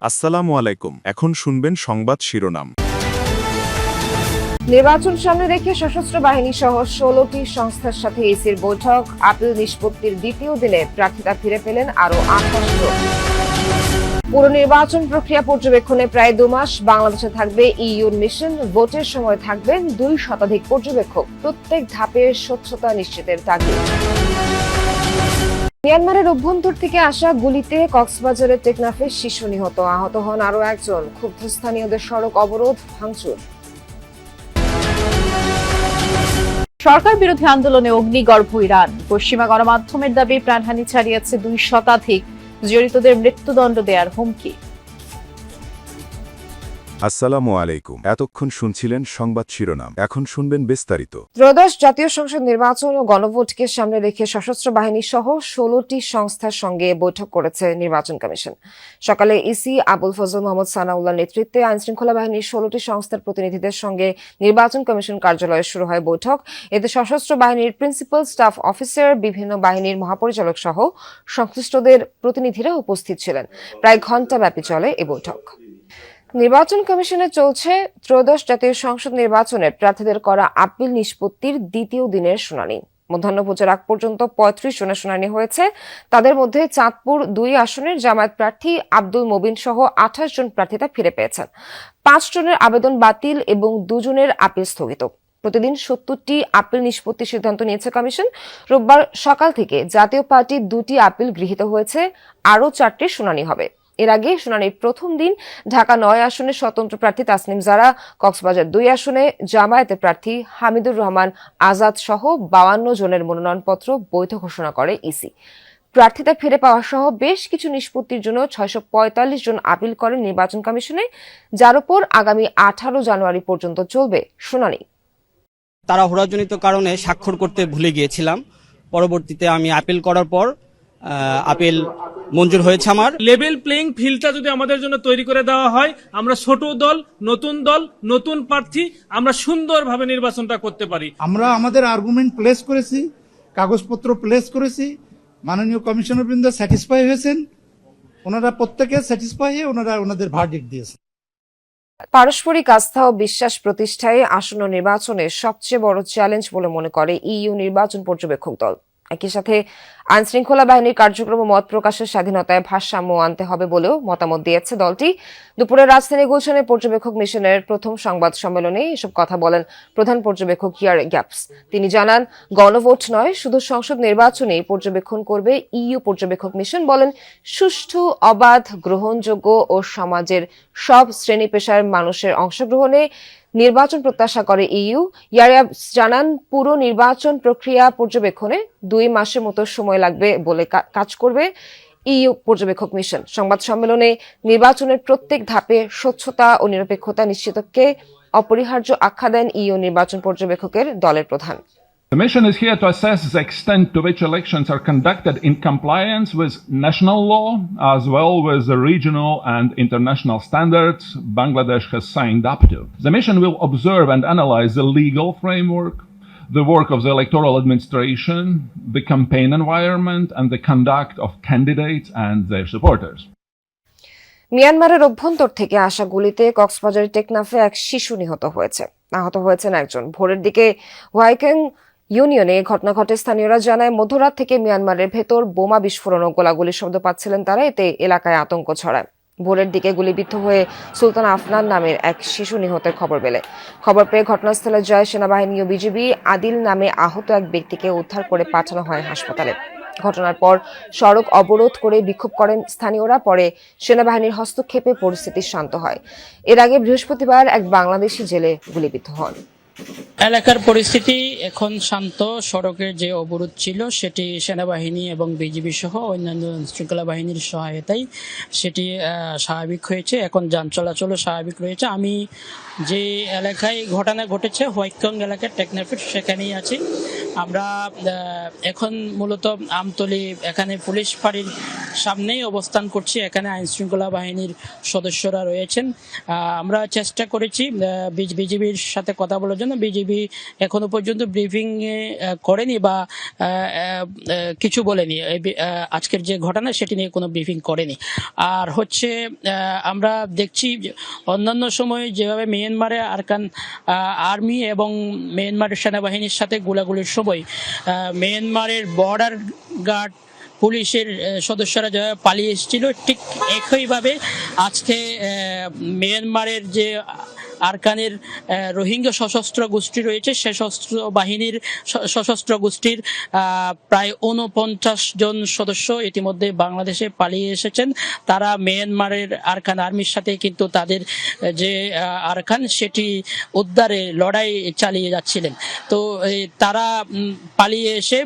আসসালামু আলাইকুম। এখন শুনবেন সংবাদ শিরোনাম। নির্বাচন সামনে রেখে সশস্ত্র বাহিনী সহ 16টি সংস্থার সাথে ইসির বৈঠক। আপিল নিষ্পত্তির দ্বিতীয় দিনে প্রার্থীরা ফিরে পেলেন আরও 28 জন। পুরো নির্বাচন প্রক্রিয়া পর্যবেক্ষণে প্রায় 2 মাস। বাংলাদেশে থাকবে ইইউর মিশন। ভোটের সময় থাকবেন 2 শতাধিক পর্যবেক্ষক। প্রত্যেক ধাপে স্বচ্ছতা নিশ্চিতের তাগিদ। মিয়ানমারের অভ্যন্তর থেকে আসা গুলিতে কক্সবাজারের টেকনাফে শিশু নিহত, আহত হন আরও একজন। ক্ষুব্ধ স্থানীয়দের সড়ক অবরোধ, ভাঙচুর। সরকার বিরোধী আন্দোলনে অগ্নিগর্ভ ইরান। পশ্চিমা গণমাধ্যমের দাবি প্রাণহানি ছাড়িয়েছে 2 শতাধিক। জড়িতদের মৃত্যুদণ্ড দেওয়ার হুমকি। আসসালামু আলাইকুম। এতক্ষণ শুনছিলেন সংবাদ শিরোনাম, এখন শুনবেন বিস্তারিত। ত্রয়োদশ জাতীয় সংসদ নির্বাচন ও গণভোটকে সামনে রেখে সশস্ত্র বাহিনী সহ 16টি সংস্থার সঙ্গে বৈঠক করেছে নির্বাচন কমিশন। সকালে ইসি আবুল ফজল মোহাম্মদ সানাউল্লাহর নেতৃত্বে আইনশৃঙ্খলা বাহিনীর 16টি সংস্থার প্রতিনিধিদের সঙ্গে নির্বাচন কমিশন কার্যালয়ে শুরু হয় বৈঠক। এতে সশস্ত্র বাহিনীর প্রিন্সিপাল স্টাফ অফিসার, বিভিন্ন বাহিনীর মহাপরিচালক সহ সংশ্লিষ্টদের প্রতিনিধিরা উপস্থিত ছিলেন। প্রায় ঘণ্টাব্যাপী চলে এ বৈঠক। নির্বাচন কমিশনে চলছে ত্রয়োদশ জাতীয় সংসদ নির্বাচনের প্রার্থীদের করা আপিল নিষ্পত্তির দ্বিতীয় দিনের শুনানি। মধ্যাহ্নভোজের আগ পর্যন্ত 35 জনের শুনানি হয়েছে। তাদের মধ্যে চাঁদপুর 2 আসনের জামায়াত প্রার্থী আব্দুল মবিন সহ 28 জন প্রার্থীতা ফিরে পেয়েছেন। 5 জনের আবেদন বাতিল এবং 2 জনের আপিল স্থগিত। প্রতিদিন 70টি আপিল নিষ্পত্তির সিদ্ধান্ত নিয়েছে কমিশন। রোববার সকাল থেকে জাতীয় পার্টির 2টি আপিল গৃহীত হয়েছে। আরও 4টির শুনানি হবে। এর আগে শুনানির প্রথম দিন ঢাকা 9 আসনে স্বতন্ত্র প্রার্থী তাসনিম জারা, কক্সবাজার 2 আসনে জামায়াতের প্রার্থী হামিদুর রহমান আজাদ সহ 52 জনের মনোনয়নপত্র বৈধ ঘোষণা করে ইসি। প্রার্থীতা ফিরে পাওয়া সহ বেশ কিছু নিষ্পত্তির জন্য 645 জন আপিল করেন নির্বাচন কমিশনে, যার উপর আগামী 18 জানুয়ারি পর্যন্ত চলবে শুনানি। তাড়াহুড়াজনিত কারণে স্বাক্ষর করতে ভুলে গিয়েছিলাম। পরবর্তীতে আমি আপিল করার পর আপিল মঞ্জুর হয়েছে আমার। লেভেল প্লেইং ফিল্ডটা যদি আমাদের জন্য তৈরি করে দেওয়া হয়, আমরা ছোট দল, নতুন প্রার্থী, আমরা সুন্দরভাবে নির্বাচনটা করতে পারি। আমরা আমাদের আর্গুমেন্ট প্লেস করেছি, কাগজপত্র প্লেস করেছি। মাননীয় কমিশনার বৃন্দ স্যাটিসফাই হয়েছেন। ওনারা প্রত্যেকে স্যাটিসফাই হয়ে ওনাদের ভার্ডিক্ট দিয়েছেন। পারস্পরিক আস্থা ও বিশ্বাস প্রতিষ্ঠায় আসন্ন নির্বাচনে সবচেয়ে বড় চ্যালেঞ্জ বলে মনে করে ইইউ নির্বাচন পর্যবেক্ষক দল। একই সাথে আইনশৃঙ্খলা বাহিনীর কার্যক্রম ও মত প্রকাশের স্বাধীনতায় ভারসাম্য আনতে হবে বলেও মতামত দিয়েছে দলটি। দুপুরে রাজধানী গুলশানে পর্যবেক্ষক মিশনের প্রথম সংবাদ সম্মেলনে এসব কথা বলেন প্রধান পর্যবেক্ষক ইয়ারে গ্যাপস। তিনি জানান, গণভোট নয়, শুধু সংসদ নির্বাচনেই পর্যবেক্ষণ করবে ইইউ পর্যবেক্ষক মিশন। বলেন, সুষ্ঠু, অবাধ, গ্রহণযোগ্য ও সমাজের সব শ্রেণী পেশার মানুষের অংশগ্রহণে নির্বাচন প্রত্যাশা করে ইইউ। ইয়ারিয়া জানান, পুরো নির্বাচন প্রক্রিয়া পর্যবেক্ষণে 2 মাসের মতো সময় লাগবে বলে কাজ করবে ইইউ পর্যবেক্ষক মিশন। সংবাদ সম্মেলনে নির্বাচনের প্রত্যেক ধাপে স্বচ্ছতা ও নিরপেক্ষতা নিশ্চিতকে অপরিহার্য আখ্যা দেন ইইউ নির্বাচন পর্যবেক্ষকের দলের প্রধান। The mission is here to assess the extent to which elections are conducted in compliance with national law as well as the regional and international standards Bangladesh has signed up to. The mission will observe and analyze the legal framework, the work of the electoral administration, the campaign environment, and the conduct of candidates and their supporters. মিয়ানমারের অভ্যন্তর থেকে আসা গুলিতে কক্সবাজারের টেকনাফে এক শিশু নিহত হয়েছে, আহত হয়েছেন একজন। ভোরের দিকে হোয়াইকেং ইউনিয়নে ঘটনা ঘটে। স্থানীয়রা জানায়, মধ্যরাত থেকে মিয়ানমারের ভেতর বোমা বিস্ফোরণ ও গোলাগুলির শব্দ পাচ্ছিলেন তারা। এতে এলাকায় আতঙ্ক ছড়ায়। ভোরের দিকে গুলিবিদ্ধ হয়ে সুলতান আফনান নামের এক শিশু নিহতের খবর পেলে খবর পেয়ে ঘটনাস্থলে যায় সেনাবাহিনী ও বিজিবি। আদিল নামে আহত এক ব্যক্তিকে উদ্ধার করে পাঠানো হয় হাসপাতালে। ঘটনার পর সড়ক অবরোধ করে বিক্ষোভ করেন স্থানীয়রা। পরে সেনাবাহিনীর হস্তক্ষেপে পরিস্থিতি শান্ত হয়। এর আগে বৃহস্পতিবার এক বাংলাদেশি জেলে গুলিবিদ্ধ হন। এলাকার পরিস্থিতি এখন শান্ত। সড়কের যে অবরোধ ছিল সেটি সেনাবাহিনী এবং বিজিবি সহ অন্যান্য শৃঙ্খলা বাহিনীর সহায়তায় সেটি স্বাভাবিক হয়েছে। এখন যান চলাচলও স্বাভাবিক রয়েছে। আমি যে এলাকায় ঘটনা ঘটেছে হোয়াইকং এলাকার টেকনাফে, সেখানেই আছি। আমরা এখন মূলত আমতলী এখানে পুলিশ ফাঁড়ির সামনেই অবস্থান করছি। এখানে আইন শৃঙ্খলা বাহিনীর সদস্যরা রয়েছেন। আমরা চেষ্টা করেছি বিজিবির সাথে কথা বলার জন্য। বিজিবি এখনো পর্যন্ত ব্রিফিং করেনি বা কিছু বলেনি। আজকের যে ঘটনা সেটি নিয়ে কোনো ব্রিফিং করেনি। আর হচ্ছে আমরা দেখছি অন্যান্য সময় যেভাবে মিয়ানমারে আরকান আর্মি এবং মিয়ানমারের সেনাবাহিনীর সাথে গোলাগুলির সময় মিয়ানমারের বর্ডার গার্ড পুলিশের সদস্যরা যারা পালিয়ে এসেছিল, ঠিক একইভাবে আজকে মিয়ানমারের যে আরকানের রোহিঙ্গা সশস্ত্র গোষ্ঠী রয়েছে, সশস্ত্র গোষ্ঠীর প্রায় 49 জন সদস্য ইতিমধ্যে বাংলাদেশে পালিয়ে এসেছেন। তারা মিয়ানমারের আরকান আর্মির সাথে কিন্তু তাদের যে আরকান সেটি উদ্ধারে লড়াই চালিয়ে যাচ্ছিলেন। তো তারা পালিয়ে এসে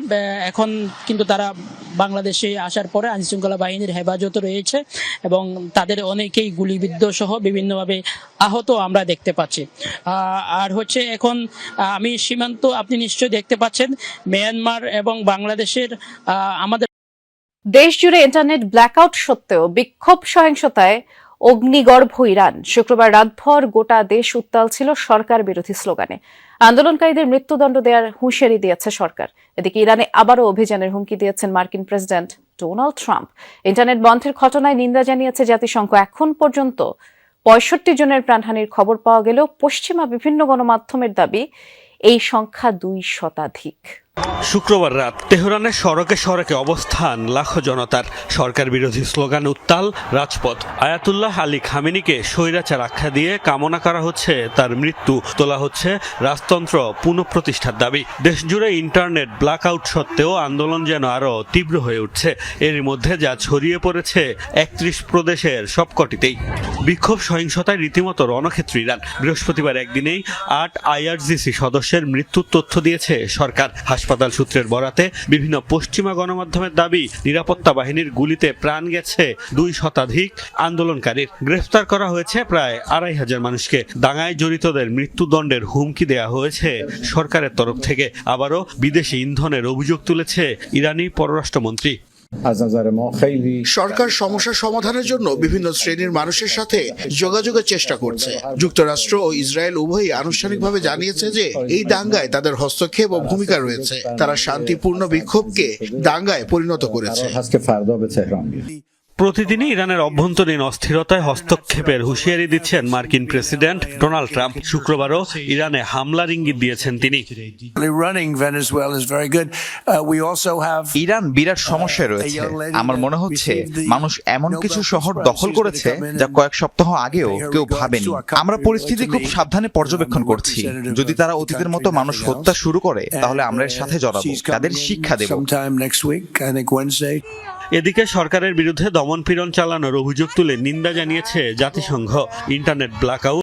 এখন কিন্তু তারা বাংলাদেশে আসার পরে আইনশৃঙ্খলা বাহিনীর হেফাজতে রয়েছে এবং তাদের অনেকেই গুলিবিদ্ধ সহ বিভিন্নভাবে আহত আমরা দেখতে পাচ্ছি। আর হচ্ছে এখন আমি সীমান্ত আপনি নিশ্চয়ই দেখতে পাচ্ছেন মিয়ানমার এবং বাংলাদেশের আমাদের দেশ জুড়ে ইন্টারনেট ব্ল্যাকআউট সত্ত্বেও বিক্ষোভ সহিংসতায় অগ্নিগর্ভ ইরান। শুক্রবার রাতভর গোটা দেশ উত্তাল ছিল সরকার বিরোধী স্লোগানে। আন্দোলনকারীদের মৃত্যুদণ্ড দেওয়ার হুঁশিয়ারি দিয়েছে সরকার। এদিকে ইরানে আবারও অভিযানের হুমকি দিয়েছেন মার্কিন প্রেসিডেন্ট ডোনাল্ড ট্রাম্প। ইন্টারনেট বন্ধের ঘটনায় নিন্দা জানিয়েছে জাতিসংঘ। এখন পর্যন্ত 65 জনের প্রাণহানির খবর পাওয়া গেলেও পশ্চিমা বিভিন্ন গণমাধ্যমের দাবি এই সংখ্যা 2 শতাধিক। শুক্রবার রাত তেহরানের সড়কে সড়কে অবস্থান লাখো জনতার। সরকার বিরোধী স্লোগান উত্তাল রাজপথ। আয়াতুল্লাহ আলী খামেনিকে স্বৈরাচার আখ্যা দিয়ে কামনা করা হচ্ছে তার মৃত্যু, তোলা হচ্ছে রাজতন্ত্র পুনঃপ্রতিষ্ঠার দাবি। দেশজুড়ে ইন্টারনেট ব্ল্যাকআউট সত্ত্বেও আন্দোলন যেন আরও তীব্র হয়ে উঠছে। এর মধ্যে যা ছড়িয়ে পড়েছে 31 প্রদেশের সবকটিতেই। বিক্ষোভ সহিংসতায় রীতিমতো রণক্ষেত্র ইরান। বৃহস্পতিবার একদিনেই 8 IRGC সদস্যের মৃত্যুর তথ্য দিয়েছে সরকার। হাসপাতাল সূত্রের বরাতে বিভিন্ন পশ্চিমা গণমাধ্যমের দাবি, নিরাপত্তা বাহিনীর গুলিতে প্রাণ গেছে 2 শতাধিক আন্দোলনকারীর। গ্রেফতার করা হয়েছে প্রায় 2500 মানুষকে। দাঙ্গায় জড়িতদের মৃত্যুদণ্ডের হুমকি দেয়া হয়েছে সরকারের তরফ থেকে। আবারও বিদেশি ইন্ধনের অভিযোগ তুলেছে ইরানি পররাষ্ট্রমন্ত্রী। সরকার সমস্যা সমাধানের জন্য বিভিন্ন শ্রেণীর মানুষের সাথে যোগাযোগের চেষ্টা করছে। যুক্তরাষ্ট্র ও ইসরায়েল উভয়ই আনুষ্ঠানিকভাবে জানিয়েছে যে এই দাঙ্গায় তাদের হস্তক্ষেপ ও ভূমিকা রয়েছে। তারা শান্তিপূর্ণ বিক্ষোভকে দাঙ্গায় পরিণত করেছে। প্রতিদিনই ইরানের অভ্যন্তরীণ অস্থিরতায় হস্তক্ষেপের হুঁশিয়ারি দিচ্ছেন মার্কিন প্রেসিডেন্ট ডোনাল্ড ট্রাম্প। শুক্রবারও ইরানে হামলার ইঙ্গিত দিয়েছেন তিনি। ইরান বিরাট সমস্যায় রয়েছে। আমার মনে হচ্ছে মানুষ এমন কিছু শহর দখল করেছে যা কয়েক সপ্তাহ আগেও কেউ ভাবেনি। আমরা পরিস্থিতি খুব সাবধানে পর্যবেক্ষণ করছি। যদি তারা অতীতের মতো মানুষ হত্যা শুরু করে তাহলে আমরা এর সাথে জড়াবো, তাদের শিক্ষা দেব। এদিকে সরকারের বিরুদ্ধে দমনপীড়ন চালানোর অভিযোগ তুলে নিন্দা জানিয়েছে জাতিসংঘ। Internet blackout